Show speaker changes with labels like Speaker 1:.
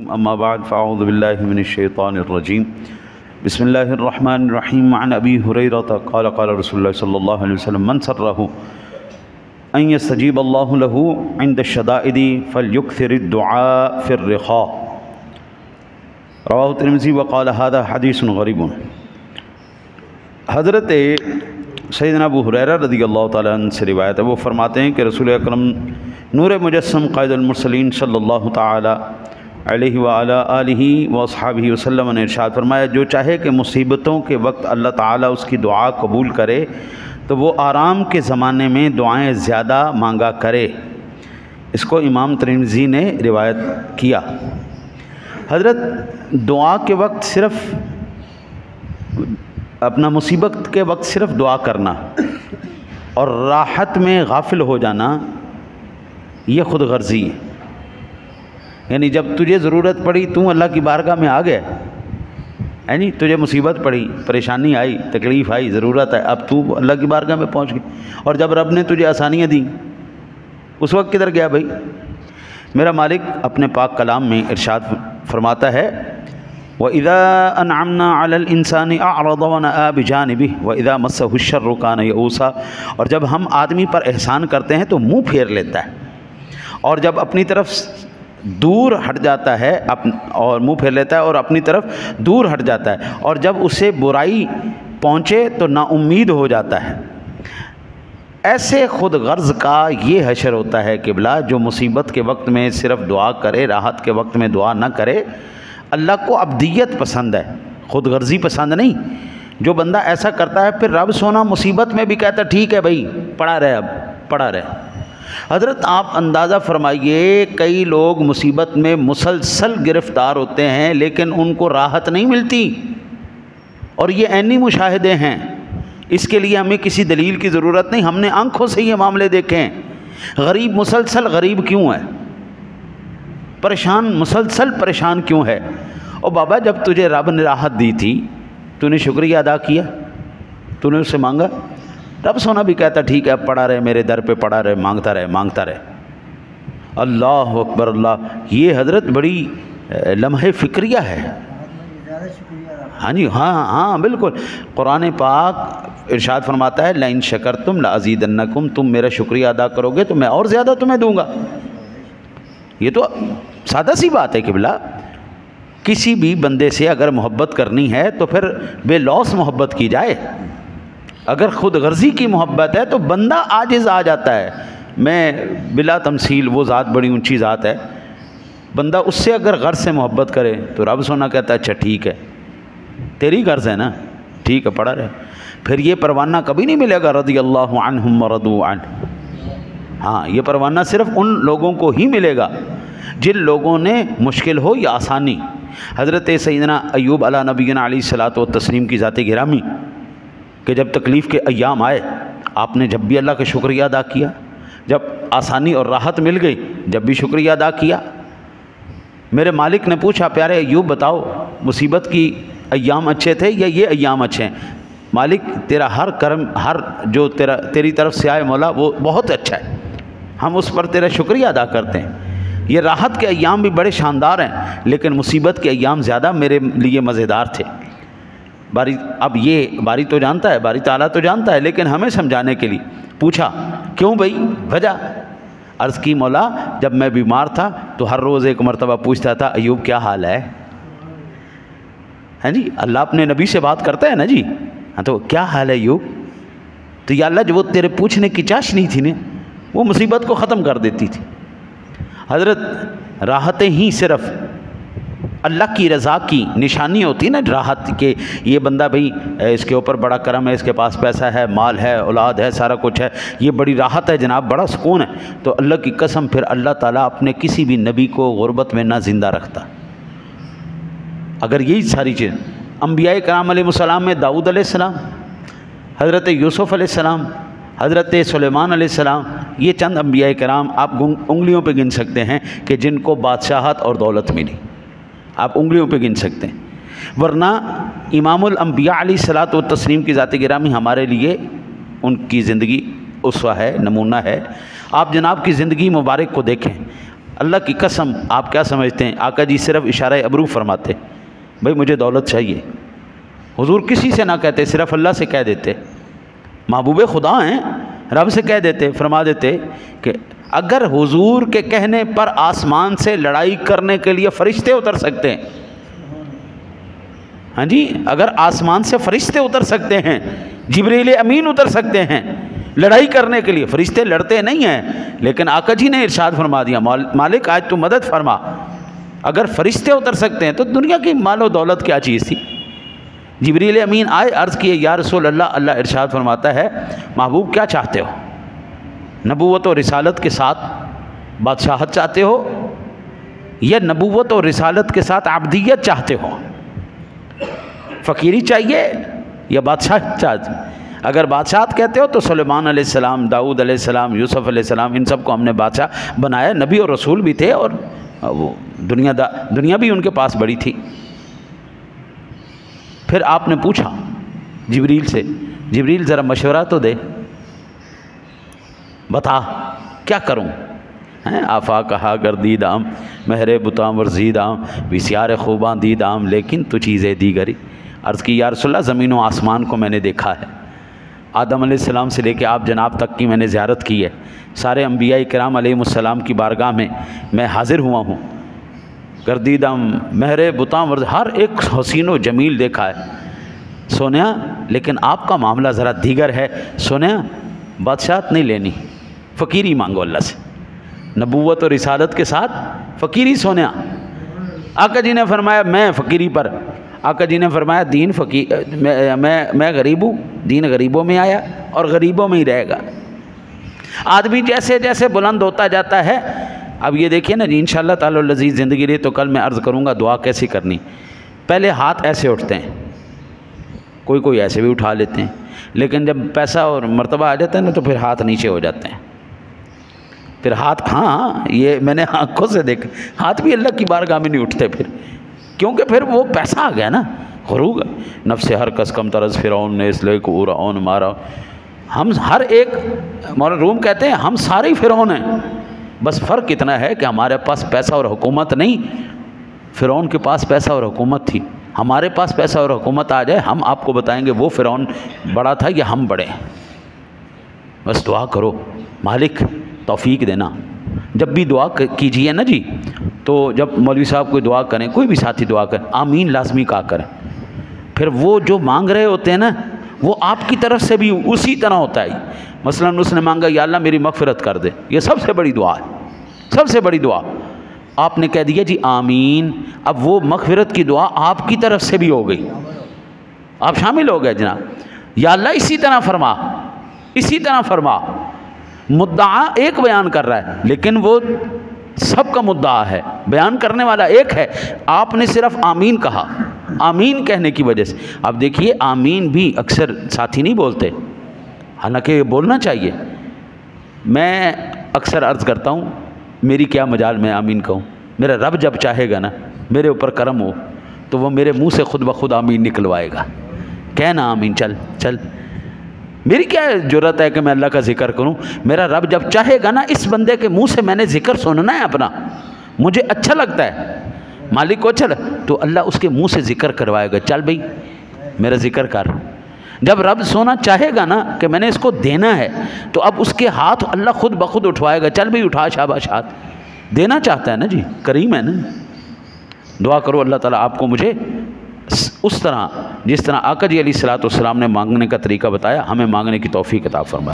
Speaker 1: اما بعد فاعوذ باللہ من الشیطان الرجیم بسم اللہ الرحمن الرحیم عن ابی ہریرہ قال قال رسول اللہ صلی اللہ علیہ وسلم من سرہ ان یستجیب اللہ له عند الشدائد فلیکثر الدعاء فی الرخاء رواہ ترمذی وقال هذا حدیث غریب۔ حضرت سیدنا ابو ہریرہ رضی اللہ تعالیٰ عنہ سے روایت ہے، وہ فرماتے ہیں کہ رسول اکرم نور مجسم قائد المرسلین صلی اللہ تعالیٰ علیہ وآلہ آلہ واصحابہ وسلم نے ارشاد فرمایا، جو چاہے کہ مصیبتوں کے وقت اللہ تعالیٰ اس کی دعا قبول کرے تو وہ آرام کے زمانے میں دعائیں زیادہ مانگا کرے۔ اس کو امام ترمذی نے روایت کیا۔ حضرت دعا کے وقت صرف اپنا مصیبت کے وقت صرف دعا کرنا اور راحت میں غافل ہو جانا یہ خود غرضی ہے، یعنی جب تجھے ضرورت پڑی تو اللہ کی بارگاہ میں آ گیا، یعنی تجھے مصیبت پڑی، پریشانی آئی، تکلیف آئی، ضرورت ہے، اب تو اللہ کی بارگاہ میں پہنچ گئی، اور جب رب نے تجھے آسانیاں دیں اس وقت کدھر گیا بھائی؟ میرا مالک اپنے پاک کلام میں ارشاد فرماتا ہے، وَإِذَا أَنْعَمْنَا عَلَى الْإِنسَانِ أَعْرَضَ وَنَأَى بِجَانِبِهِ وَإِذَا مَسَّهُ الشَّرُّ كَانَ يَئُوسًا، اور جب ہم آدمی پر احسان کرتے ہیں تو منہ پھیر لیتا ہے، اور جب اپنی طرف دور ہٹ جاتا ہے اور منہ پھیر لیتا ہے اور اپنی طرف دور ہٹ جاتا ہے، اور جب اسے برائی پہنچے تو نا امید ہو جاتا ہے۔ ایسے خود غرض کا یہ حشر ہوتا ہے قبلہ، جو مصیبت کے وقت میں صرف دعا کرے، راحت کے وقت میں دعا نہ کرے۔ اللہ کو ابدیت پسند ہے، خود غرضی پسند نہیں۔ جو بندہ ایسا کرتا ہے پھر رب سونا مصیبت میں بھی کہتا ہے ٹھیک ہے بھائی پڑا رہے، اب پڑا رہے۔ حضرت آپ اندازہ فرمائیے، کئی لوگ مصیبت میں مسلسل گرفتار ہوتے ہیں لیکن ان کو راحت نہیں ملتی، اور یہ عینی مشاہدے ہیں۔ اس کے لیے ہمیں کسی دلیل کی ضرورت نہیں، ہم نے آنکھوں سے یہ معاملے دیکھے ہیں۔ غریب مسلسل غریب کیوں ہے؟ پریشان مسلسل پریشان کیوں ہے؟ اور بابا جب تجھے رب نے راحت دی تھی تو نے شکریہ ادا کیا، تو نے اس سے مانگا؟ رب سونا بھی کہتا ٹھیک ہے پڑا رہے، میرے در پہ پڑا رہے، مانگتا رہے مانگتا رہے۔ اللہ اکبر اللہ، یہ حضرت بڑی لمحہ فکریہ ہے۔ ہاں جی، ہاں بالکل۔ قرآن پاک ارشاد فرماتا ہے لَإِن شَكَرْتُمْ لَأَزِيدَنَّكُمْ، تم میرا شکریہ ادا کرو گے تو میں اور زیادہ تمہیں دوں گا۔ یہ تو سادہ سی بات ہے قبلہ۔ کسی بھی بندے سے اگر محبت کرنی ہے تو پھر بے لوث محبت کی جائے۔ اگر خود غرضی کی محبت ہے تو بندہ عاجز آ جاتا ہے۔ میں بلا تمثیل، وہ ذات بڑی اونچی ذات ہے، بندہ اس سے اگر غرض سے محبت کرے تو رب سونا کہتا ہے اچھا ٹھیک ہے، تیری غرض ہے نا، ٹھیک ہے پڑا رہے۔ پھر یہ پروانہ کبھی نہیں ملے گا رضی اللہ عنہم ورضوا عنہ۔ ہاں، یہ پروانہ صرف ان لوگوں کو ہی ملے گا جن لوگوں نے مشکل ہو یا آسانی۔ حضرت سیدنا ایوب علیہ نبینا علیہ الصلوۃ والتسلیم کی ذات گرامی کہ جب تکلیف کے ایام آئے آپ نے جب بھی اللہ کا شکریہ ادا کیا، جب آسانی اور راحت مل گئی جب بھی شکریہ ادا کیا۔ میرے مالک نے پوچھا پیارے ایوب بتاؤ مصیبت کی ایام اچھے تھے یا یہ ایام اچھے ہیں؟ مالک تیرا ہر کرم، ہر جو تیری طرف سے آئے مولا وہ بہت اچھا ہے، ہم اس پر تیرا شکریہ ادا کرتے ہیں۔ یہ راحت کے ایام بھی بڑے شاندار ہیں لیکن مصیبت کے ایام زیادہ میرے لیے مزیدار تھے۔ باری تو جانتا ہے، باری تعالیٰ تو جانتا ہے، لیکن ہمیں سمجھانے کے لیے پوچھا کیوں بھائی؟ وجہ عرض کی مولا جب میں بیمار تھا تو ہر روز ایک مرتبہ پوچھتا تھا ایوب کیا حال ہے؟ ہاں جی، اللہ اپنے نبی سے بات کرتا ہے نا جی، ہاں تو کیا حال ہے ایوب؟ تو یا اللہ جو وہ تیرے پوچھنے کی چاشنی تھی نا وہ مصیبت کو ختم کر دیتی تھی۔ حضرت راحتیں ہی صرف اللہ کی رضا کی نشانی ہوتی نا، راحت کے یہ بندہ بھئی اس کے اوپر بڑا کرم ہے، اس کے پاس پیسہ ہے، مال ہے، اولاد ہے، سارا کچھ ہے، یہ بڑی راحت ہے جناب، بڑا سکون ہے۔ تو اللہ کی قسم پھر اللہ تعالیٰ اپنے کسی بھی نبی کو غربت میں نہ زندہ رکھتا۔ اگر یہی ساری چیز انبیاء کرام علیہ السلام میں داؤد علیہ السلام، حضرت یوسف علیہ السلام، حضرت سلیمان علیہ السلام، یہ چند انبیاء کرام آپ انگلیوں پہ گن سکتے ہیں کہ جن کو بادشاہت اور دولت ملی، آپ انگلیوں پہ گن سکتے ہیں۔ ورنہ امام الانبیاء علیہ الصلوۃ والتسلیم کی ذات گرامی ہمارے لیے ان کی زندگی اسوہ ہے، نمونہ ہے۔ آپ جناب کی زندگی مبارک کو دیکھیں، اللہ کی قسم آپ کیا سمجھتے ہیں آقا جی صرف اشارہ ابرو فرماتے بھائی مجھے دولت چاہیے، حضور کسی سے نہ کہتے، صرف اللہ سے کہہ دیتے، محبوب خدا ہیں، رب سے کہہ دیتے، فرما دیتے کہ اگر حضور کے کہنے پر آسمان سے لڑائی کرنے کے لیے فرشتے اتر سکتے ہیں، ہاں جی، اگر آسمان سے فرشتے اتر سکتے ہیں، جبریل امین اتر سکتے ہیں لڑائی کرنے کے لیے، فرشتے لڑتے نہیں ہیں، لیکن آقا جی نے ارشاد فرما دیا مالک آج تو مدد فرما، اگر فرشتے اتر سکتے ہیں تو دنیا کی مال و دولت کیا چیز تھی؟ جبریل امین آئے، عرض کیے یا رسول اللہ، اللہ ارشاد فرماتا ہے محبوب کیا چاہتے ہو؟ نبوت و رسالت کے ساتھ بادشاہت چاہتے ہو یا نبوت و رسالت کے ساتھ عبدیت چاہتے ہو؟ فقیری چاہیے یا بادشاہت چاہتے؟ اگر بادشاہت کہتے ہو تو سلیمان علیہ السلام، داؤد علیہ السلام، یوسف علیہ السلام، ان سب کو ہم نے بادشاہ بنایا، نبی اور رسول بھی تھے، اور وہ دنیا بھی ان کے پاس بڑی تھی۔ پھر آپ نے پوچھا جبریل سے، جبریل ذرا مشورہ تو دے، بتا کیا کروں؟ آفا کہا گردیدام مہر بتاں ورزیدام وسیار خوباں دیدام لیکن تو چیزیں دیگری۔ عرض کی یا رسول اللہ زمین و آسمان کو میں نے دیکھا ہے، آدم علیہ السلام سے لے کے آپ جناب تک کی میں نے زیارت کی ہے، سارے انبیاء کرام علیہ السلام کی بارگاہ میں حاضر ہوا ہوں، گردیدام مہر بتاں ہر ایک حسین و جمیل دیکھا ہے سونیا، لیکن آپ کا معاملہ ذرا دیگر ہے سونیا، بادشاہت نہیں لینی، فقیری مانگو اللہ سے، نبوت اور رسالت کے ساتھ فقیری سونیا۔ آقا جی نے فرمایا میں فقیری پر، آقا جی نے فرمایا دین میں غریب ہوں، دین غریبوں میں آیا اور غریبوں میں ہی رہے گا۔ آدمی جیسے جیسے بلند ہوتا جاتا ہے، اب یہ دیکھیے نا جی انشاءاللہ تعالی العزیز زندگی رہی تو کل میں عرض کروں گا دعا کیسی کرنی۔ پہلے ہاتھ ایسے اٹھتے ہیں، کوئی ایسے بھی اٹھا لیتے ہیں، لیکن جب پیسہ اور مرتبہ آ جاتا ہے نا تو پھر ہاتھ نیچے ہو جاتے ہیں، پھر ہاتھ ہاں یہ میں نے آنکھوں سے دیکھا، ہاتھ بھی اللہ کی بارگاہ میں نہیں اٹھتے پھر، کیونکہ پھر وہ پیسہ آ گیا نا، غرور نفس ہر کس کم طرز فرعون نے اس لیے کو اورعون مارا۔ ہم ہر ایک، مولانا روم کہتے ہیں ہم سارے فرعون ہیں، بس فرق اتنا ہے کہ ہمارے پاس پیسہ اور حکومت نہیں، فرعون کے پاس پیسہ اور حکومت تھی، ہمارے پاس پیسہ اور حکومت آ جائے ہم آپ کو بتائیں گے وہ فرعون بڑا تھا یا ہم بڑے ہیں۔ بس دعا کرو مالک توفیق دینا، جب بھی دعا کیجئے نا جی، تو جب مولوی صاحب کوئی دعا کریں، کوئی بھی ساتھی دعا کریں، آمین لازمی کہا کریں، پھر وہ جو مانگ رہے ہوتے ہیں نا وہ آپ کی طرف سے بھی اسی طرح ہوتا ہے۔ مثلا اس نے مانگا یا اللہ میری مغفرت کر دے، یہ سب سے بڑی دعا ہے، سب سے بڑی دعا، آپ نے کہہ دیا جی آمین، اب وہ مغفرت کی دعا آپ کی طرف سے بھی ہو گئی، آپ شامل ہو گئے جناب، یا اللہ اسی طرح فرما، اسی طرح فرما۔ مدعا ایک بیان کر رہا ہے لیکن وہ سب کا مدعا ہے، بیان کرنے والا ایک ہے، آپ نے صرف آمین کہا، آمین کہنے کی وجہ سے۔ اب دیکھیے آمین بھی اکثر ساتھی نہیں بولتے، حالانکہ بولنا چاہیے۔ میں اکثر عرض کرتا ہوں میری کیا مجال میں آمین کہوں، میرا رب جب چاہے گا نا میرے اوپر کرم ہو تو وہ میرے منہ سے خود بخود آمین نکلوائے گا، کہنا آمین، چل میری کیا جرت ہے کہ میں اللہ کا ذکر کروں، میرا رب جب چاہے گا نا اس بندے کے منہ سے میں نے ذکر سننا ہے اپنا، مجھے اچھا لگتا ہے، مالک کو اچھا تو اللہ اس کے منہ سے ذکر کروائے گا، چل بھئی میرا ذکر کر۔ جب رب سونا چاہے گا نا کہ میں نے اس کو دینا ہے تو اب اس کے ہاتھ اللہ خود بخود اٹھوائے گا، چل بھئی اٹھا شاباش ہاتھ، دینا چاہتا ہے نا جی، کریم ہے نا۔ دعا کرو اللہ تعالیٰ آپ کو مجھے اس طرح جس طرح آقا جی علیہ الصلوۃ والسلام نے مانگنے کا طریقہ بتایا ہمیں مانگنے کی توفیق عطا فرمائے۔